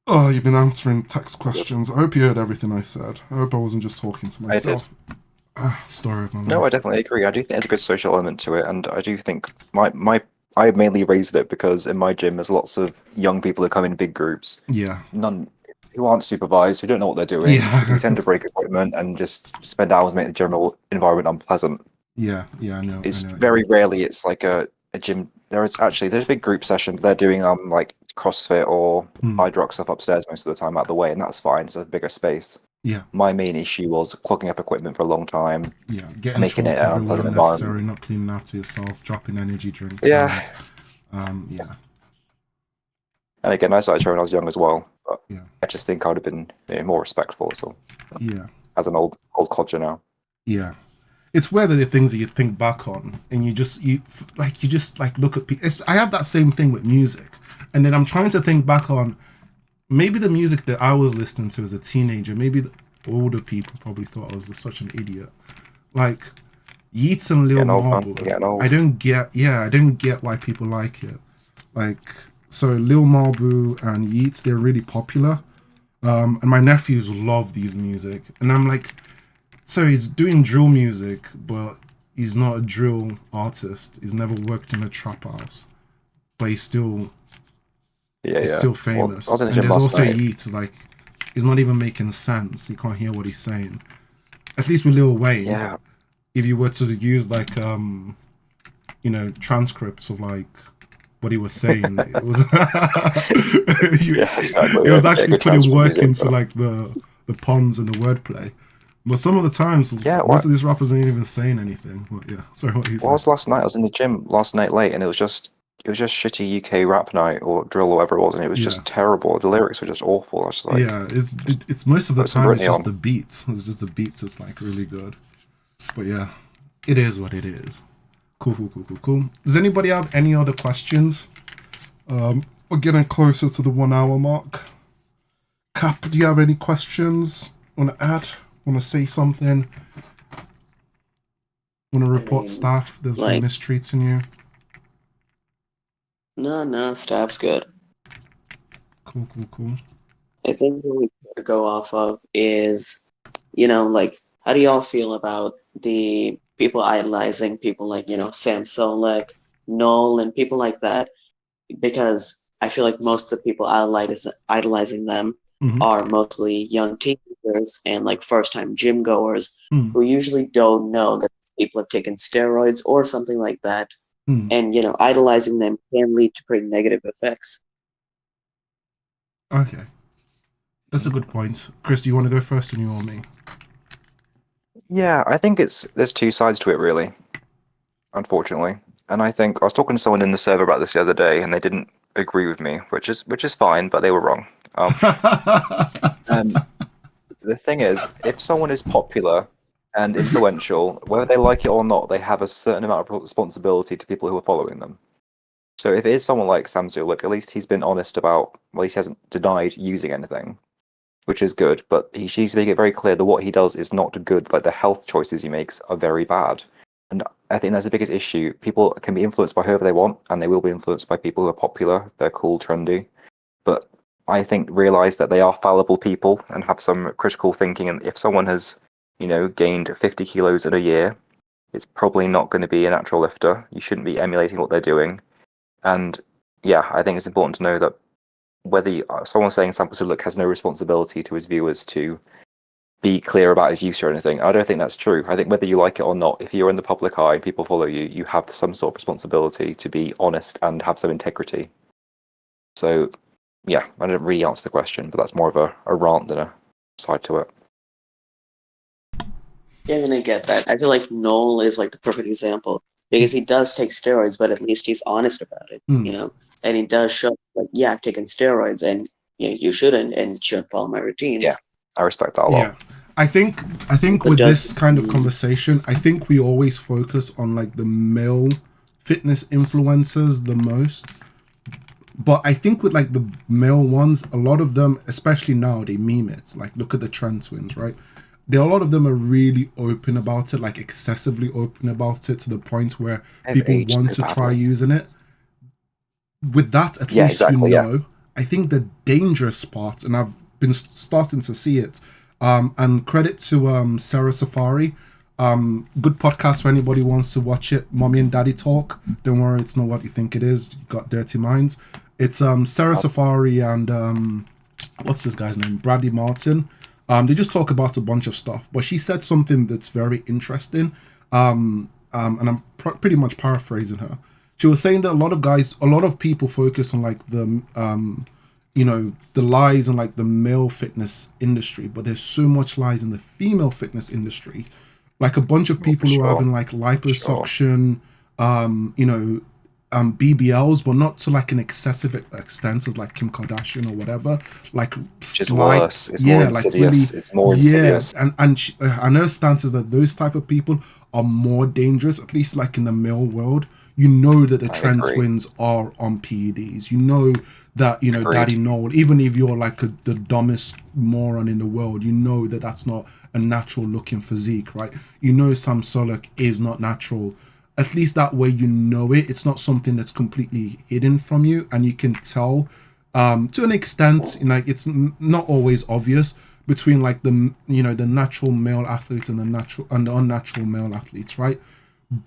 Oh, you've been answering text questions. I hope you heard everything I said. I hope I wasn't just talking to myself. Story of my life. No, I definitely agree. I do think there's a good social element to it, and I do think I mainly raised it because in my gym there's lots of young people who come in big groups. Yeah. None who aren't supervised, who don't know what they're doing, Yeah. who tend to break equipment and just spend hours making the general environment unpleasant. Yeah, I know. It's I know. very rarely it's like a gym. There's a big group session. They're doing like CrossFit or Hydrox stuff upstairs most of the time out of the way, and that's fine. It's a bigger space. Yeah. My main issue was clogging up equipment for a long time. Yeah, getting making it an unpleasant environment. Not cleaning after yourself, dropping energy drinks. Yeah. Yeah. And again, I started training when I was young as well. But Yeah. I just think I would have been more respectful. So Yeah. as an old codger now. Yeah. It's where the things that you think back on, and you just look at people. I have that same thing with music, and then I'm trying to think back on maybe the music that I was listening to as a teenager. Maybe the older people probably thought I was such an idiot. Like Yeats and Lil Marble. I don't get why people like it. Like, so Lil Marble and Yeats, they're really popular. And my nephews love these music, and I'm like, so he's doing drill music, but he's not a drill artist. He's never worked in a trap house, but he's still still famous. Well, and there's also Yeats, like, he's not even making sense. You can't hear what he's saying. At least with Lil Wayne, if you were to use like transcripts of like what he was saying, it was exactly. It was actually putting work into like the puns and the wordplay. But some of the times, most of these rappers ain't even saying anything. But yeah, sorry, what you said. Well, last night I was in the gym last night late, and it was just shitty UK rap night or drill or whatever it was, and it was just terrible. The lyrics were just awful. I was like, it's most of the time it's just the beats. It's just the beats. It's like really good. But yeah, it is what it is. Cool. Does anybody have any other questions? We're getting closer to the 1 hour mark. Cap, do you have any questions? Want to add? Want to say something? Want to report staff that's been mistreating you? No, staff's good. Cool. I think what we could go off of is, how do y'all feel about the people idolizing people like, Sam Solek, Noel, and people like that? Because I feel like most of the people idolizing them are mostly young teenagers and like first-time gym goers who usually don't know that people have taken steroids or something like that. And, idolizing them can lead to pretty negative effects. Okay. That's a good point. Chris, do you want to go first, and you or me? Yeah, I think there's two sides to it, really, unfortunately. And I think I was talking to someone in the server about this the other day, and they didn't agree with me, which is fine, but they were wrong. And the thing is, if someone is popular and influential, whether they like it or not, they have a certain amount of responsibility to people who are following them. So if it is someone like Sam Zulek, at least he's been honest about, well, at least he hasn't denied using anything, which is good, but he needs to make it very clear that what he does is not good, like the health choices he makes are very bad. And I think that's the biggest issue. People can be influenced by whoever they want, and they will be influenced by people who are popular, they're cool, trendy. But I think realize that they are fallible people and have some critical thinking, and if someone has, gained 50 kilos in a year, it's probably not going to be a natural lifter. You shouldn't be emulating what they're doing. And yeah, I think it's important to know that whether someone's saying Sam Zulek has no responsibility to his viewers to be clear about his use or anything, I don't think that's true. I think whether you like it or not, if you're in the public eye, people follow you, you have some sort of responsibility to be honest and have some integrity. So yeah, I didn't really answer the question, but that's more of a rant than a side to it. Yeah, I get that. I feel like Noel is like the perfect example because he does take steroids, but at least he's honest about it, and he does show like, yeah, I've taken steroids, and you shouldn't, and shouldn't follow my routines. Yeah, I respect that a lot. Yeah, I think So with just this kind of conversation, I think we always focus on like the male fitness influencers the most. But I think with like the male ones, a lot of them, especially now, they meme it. Like look at the Trend Twins, right? There, a lot of them are really open about it, like excessively open about it to the point where They've people aged want so to try badly. using it. With that, at Yeah, least you exactly. Yeah. know. I think the dangerous part, and I've been starting to see it. And credit to Sarah Safari. Good podcast for anybody who wants to watch it. Mommy and Daddy Talk. Don't worry, it's not what you think it is. You got dirty minds. It's Sarah Safari and what's this guy's name? Bradley Martin. They just talk about a bunch of stuff. But she said something that's very interesting. And I'm pretty much paraphrasing her. She was saying that a lot of people focus on like the the lies in like the male fitness industry, but there's so much lies in the female fitness industry. Like a bunch of Oh, for people who are sure. having like Sure. liposuction, BBLs, but not to like an excessive extent as like Kim Kardashian or whatever. Like Which is slight, worse. It's more like really, insidious. It's more yeah. insidious. And her stance is that those type of people are more dangerous, at least like in the male world. You know that the I Trend agree. Twins are on PEDs. You know that Agreed. Daddy Noel, even if you're like the dumbest moron in the world, you know that that's not a natural looking physique, right? You know Sam Sulek is not natural. At least that way you know it. It's not something that's completely hidden from you, and you can tell to an extent. Like it's not always obvious between like the natural male athletes and the unnatural male athletes, right?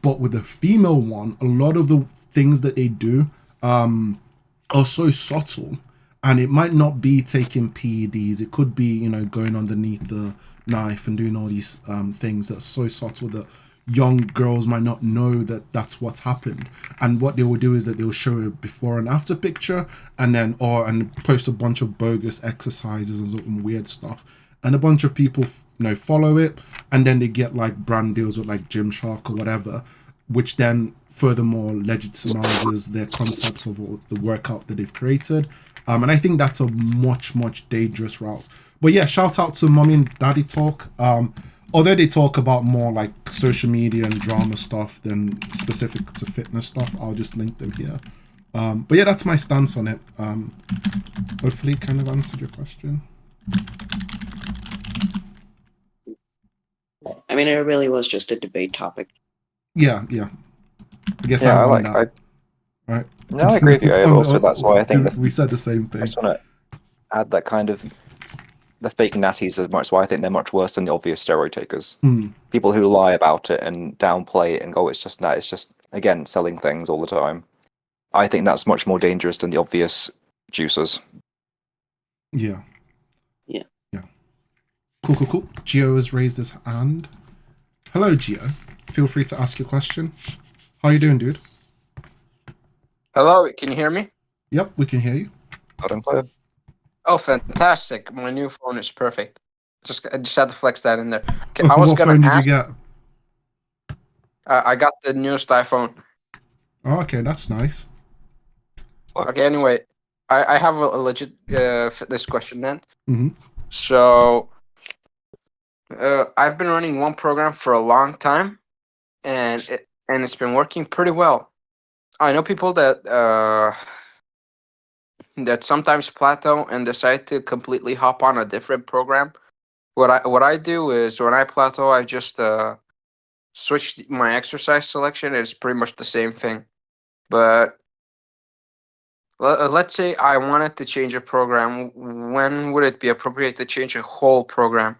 But with the female one, a lot of the things that they do are so subtle, and it might not be taking PEDs. It could be going underneath the knife and doing all these things that's so subtle that young girls might not know that that's what's happened. And what they will do is that they'll show a before and after picture, and then and post a bunch of bogus exercises and weird stuff, and a bunch of people follow it, and then they get like brand deals with like Gymshark or whatever, which then furthermore legitimizes their concepts of all the workout that they've created. And I think that's a much dangerous route. But yeah, shout out to Mommy and Daddy Talk. Although they talk about more like social media and drama stuff than specific to fitness stuff, I'll just link them here. But yeah, that's my stance on it. Hopefully it kind of answered your question. I mean, it really was just a debate topic. Yeah. I guess Yeah, I I won like. that. Right. No, I agree with you. Also, that's why I think we said the same I thing. just want to add that kind of the fake natties as much. Why I think they're much worse than the obvious steroid takers. People who lie about it and downplay it and go, it's just that. It's just again selling things all the time. I think that's much more dangerous than the obvious juicers. Yeah. Yeah. Cool. Gio has raised his hand. Hello, Gio. Feel free to ask your question. How you doing, dude? Hello, can you hear me? Yep, we can hear you. Loud and clear. Oh, fantastic! My new phone is perfect. I just had to flex that in there. Okay, I was What gonna phone did ask. you get? I got the newest iPhone. Oh, okay, that's nice. Okay, anyway, I have a legit fitness question then. Mm-hmm. So, I've been running one program for a long time, and it's been working pretty well. I know people that that sometimes plateau and decide to completely hop on a different program. What I do is when I plateau, I just switch my exercise selection. It's pretty much the same thing, but let's say I wanted to change a program. When would it be appropriate to change a whole program?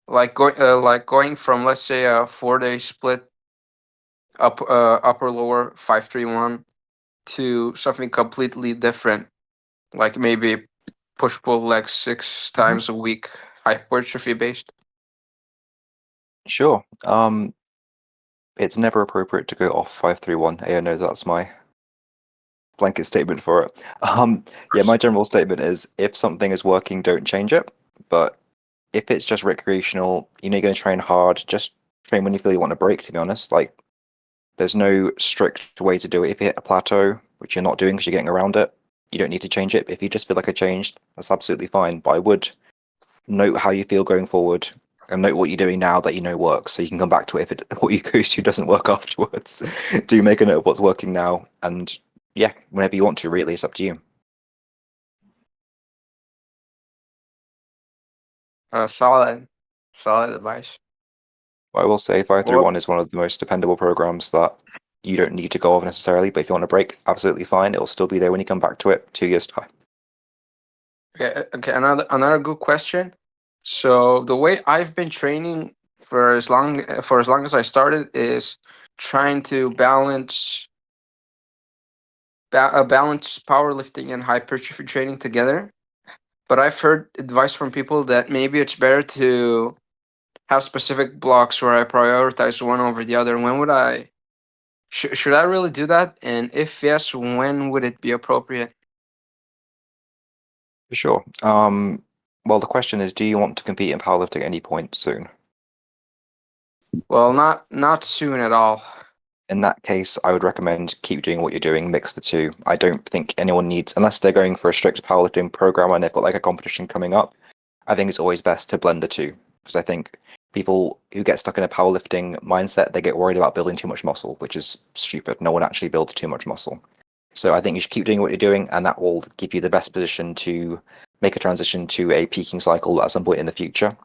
Like going from, let's say, a 4-day split upper lower 5-3-1 to something completely different, like maybe push pull legs 6 times a week, hypertrophy based. Sure. It's never appropriate to go off 5-3-1. I know that's my blanket statement for it. Yeah, my general statement is if something is working, don't change it. But if it's just recreational, you're going to train hard, just train when you feel you want a break, to be honest. Like, there's no strict way to do it. If you hit a plateau, which you're not doing because you're getting around it, you don't need to change it. If you just feel like a change, that's absolutely fine. But I would note how you feel going forward. and note what you're doing now that you know works, so you can come back to it if what you goes to doesn't work afterwards. Do make a note of what's working now, and yeah, whenever you want to, really, it's up to you. Solid advice. But I will say 531 is one of the most dependable programs that you don't need to go over necessarily, but if you want a break, absolutely fine. It'll still be there when you come back to it 2 years' time. Okay. Another good question. So the way I've been training for as long as I started is trying to balance powerlifting and hypertrophy training together. But I've heard advice from people that maybe it's better to have specific blocks where I prioritize one over the other. When would I should I really do that? And if yes, when would it be appropriate? For sure. Well, the question is, do you want to compete in powerlifting at any point soon? Well, not soon at all. In that case, I would recommend keep doing what you're doing, mix the two. I don't think anyone needs, unless they're going for a strict powerlifting program and they've got like a competition coming up, I think it's always best to blend the two. Because I think people who get stuck in a powerlifting mindset, they get worried about building too much muscle, which is stupid. No one actually builds too much muscle. So I think you should keep doing what you're doing, and that will give you the best position to make a transition to a peaking cycle at some point in the future.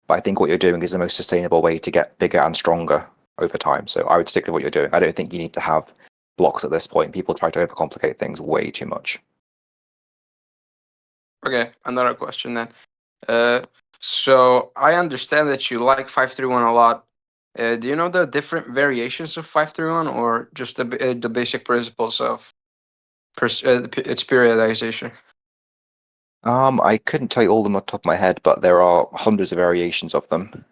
But I think what you're doing is the most sustainable way to get bigger and stronger over time. So I would stick to what you're doing. I don't think you need to have blocks at this point. People try to overcomplicate things way too much. Okay, another question then. So I understand that you like 531 a lot. Do you know the different variations of 531, or just the basic principles of its periodization? I couldn't tell you all of them off the top of my head, but there are hundreds of variations of them.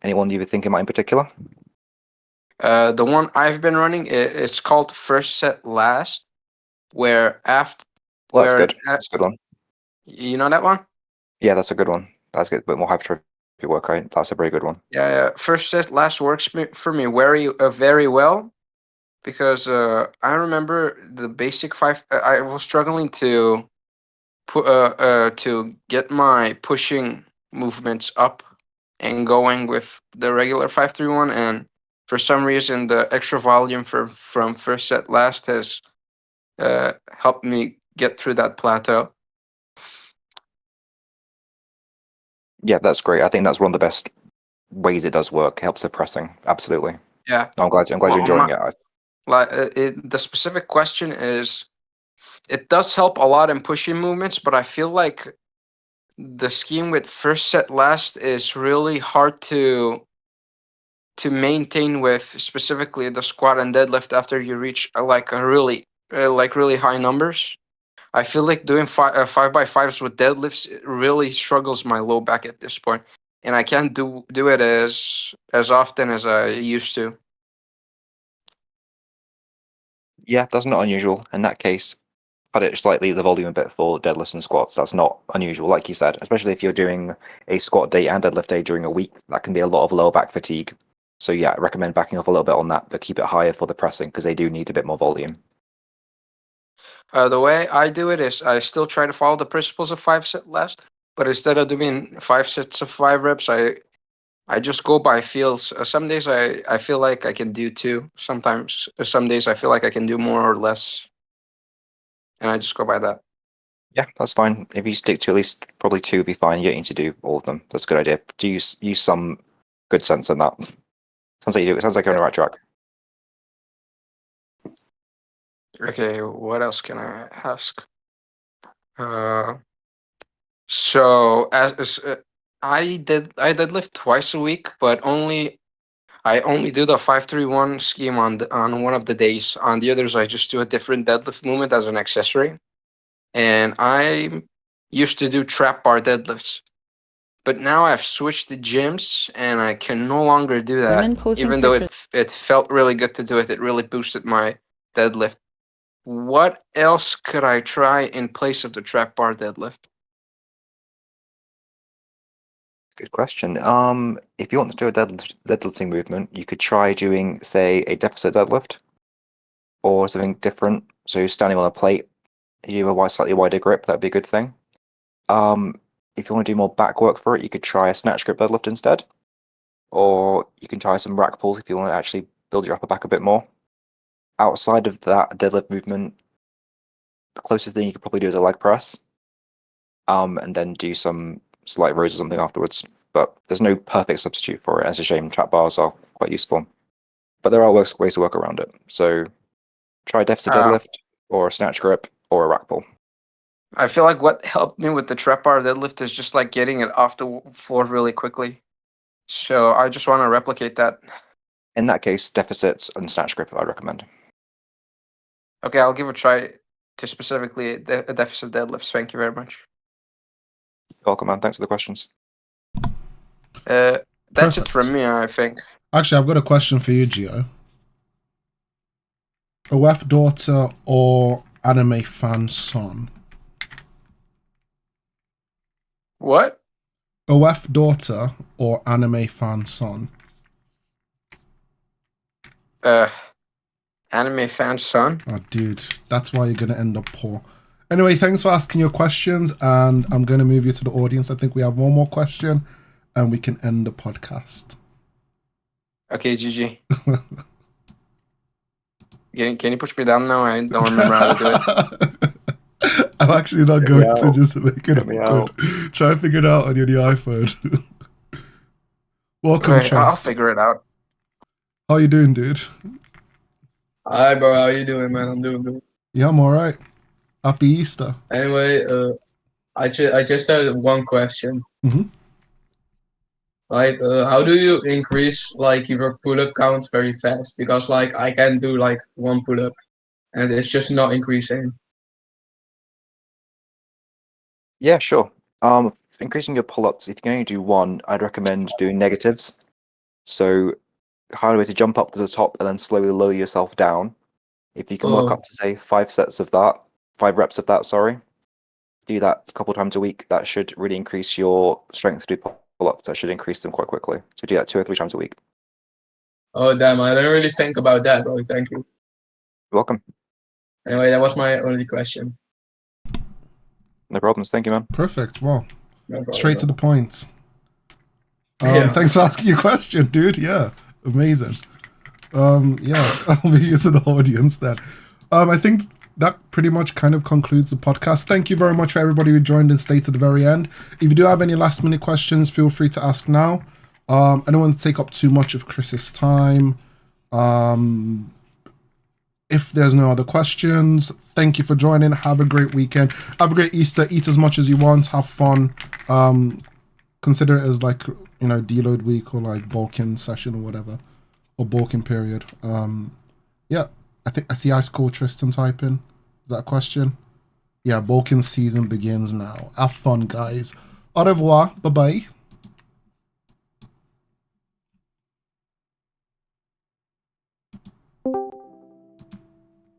Anyone you would think about in particular? The one I've been running, it's called first set last, where after Well, that's where good. That's a good one. you know that one? Yeah, that's a good one. That's good. A bit more hypertrophy work, right? That's a very good one. Yeah. First set last works for me very well, because I remember the basic five. I was struggling to to get my pushing movements up and going with the regular 531, and for some reason the extra volume from first set last has helped me get through that plateau. Yeah, that's great. I think that's one of the best ways it does work. It helps the pressing. Absolutely. Yeah. I'm glad you're enjoying it. The specific question is, it does help a lot in pushing movements, but I feel like the scheme with first set last is really hard to maintain with, specifically the squat and deadlift after you reach like a really high numbers. I feel like doing 5x5s with deadlifts really struggles my low back at this point, and I can't do it as often as I used to. Yeah, that's not unusual. In that case, cut it slightly the volume a bit for deadlifts and squats. That's not unusual, like you said, especially if you're doing a squat day and deadlift day during a week. That can be a lot of lower back fatigue. So yeah, I recommend backing off a little bit on that, but keep it higher for the pressing because they do need a bit more volume. The way I do it is I still try to follow the principles of 5 set last, but instead of doing 5 sets of 5 reps, I just go by feels. Some days I feel like I can do 2. Sometimes some days I feel like I can do more or less, and I just go by that. Yeah, that's fine. If you stick to at least probably 2, would be fine. You don't need to do all of them. That's a good idea. Do use some good sense in that. Sounds like you do. It sounds like you're on the right track. Okay, what else can I ask? So I deadlift twice a week, but I only do the 531 scheme on one of the days. On the others, I just do a different deadlift movement as an accessory. And I used to do trap bar deadlifts, but now I've switched the gyms and I can no longer do that. Women posting Even though pictures. it felt really good to do it, it really boosted my deadlift. What else could I try in place of the trap bar deadlift? Good question. If you want to do a deadlifting movement, you could try doing, say, a deficit deadlift or something different. So you're standing on a plate, you have a slightly wider grip. That'd be a good thing. if you want to do more back work for it, you could try a snatch grip deadlift instead. Or you can try some rack pulls if you want to actually build your upper back a bit more. Outside of that deadlift movement, the closest thing you could probably do is a leg press. And then do some slight rows or something afterwards. But there's no perfect substitute for it. As a shame, trap bars are quite useful. But there are ways to work around it. So try deficit deadlift, or a snatch grip, or a rack pull. I feel like what helped me with the trap bar deadlift is just like getting it off the floor really quickly. So I just want to replicate that. In that case, deficits and snatch grip I'd recommend. Okay, I'll give a try to specifically a deficit deadlifts. Thank you very much. You're welcome, man. Thanks for the questions. That's Perfect. it from me, I think. Actually, I've got a question for you, Gio. OF daughter or anime fan son? What? OF daughter or anime fan son? Anime fan son? Oh, dude, that's why you're going to end up poor. Anyway, thanks for asking your questions, and I'm going to move you to the audience. I think we have one more question, and we can end the podcast. Okay, GG. Can you push me down now? I don't remember how to do it. I'm actually not Get going me to out. just make it Get me awkward. Try and figure it out on your new iPhone. Welcome, Wait, I'll Trust. figure it out. How you doing, dude? Hi, bro. How you doing, man? I'm doing good. Yeah, I'm all right. Happy Easter. Anyway, I just had one question. Mhm. Like, how do you increase like your pull-up count very fast? Because like I can do like one pull-up, and it's just not increasing. Yeah, sure. Increasing your pull-ups, if you're going to do one, I'd recommend doing negatives. So hard way to jump up to the top and then slowly lower yourself down. If you can work Oh. up to say 5 reps of that, sorry. Do that a couple times a week. That should really increase your strength to do pull-ups. That should increase them quite quickly. So do that 2 or 3 times a week. Oh, damn! I didn't really think about that, bro. Thank you. You're welcome. Anyway, that was my only question. No problems. Thank you, man. Perfect. Well, No problem, straight to bro. the point. Yeah. Thanks for asking your question, dude. Yeah, amazing. Yeah, I'll move you to the audience then. I think that pretty much kind of concludes the podcast. Thank you very much for everybody who joined and stayed to the very end. If you do have any last minute questions, feel free to ask now. I don't want to take up too much of Chris's time. If there's no other questions, thank you for joining. Have a great weekend. Have a great Easter. Eat as much as you want. Have fun. Consider it as like, deload week or like bulking session or whatever. Or bulking period. Yeah. I think I see Ice Cold Tristan typing. Is that a question? Yeah, bulking season begins now. Have fun, guys. Au revoir. Bye-bye.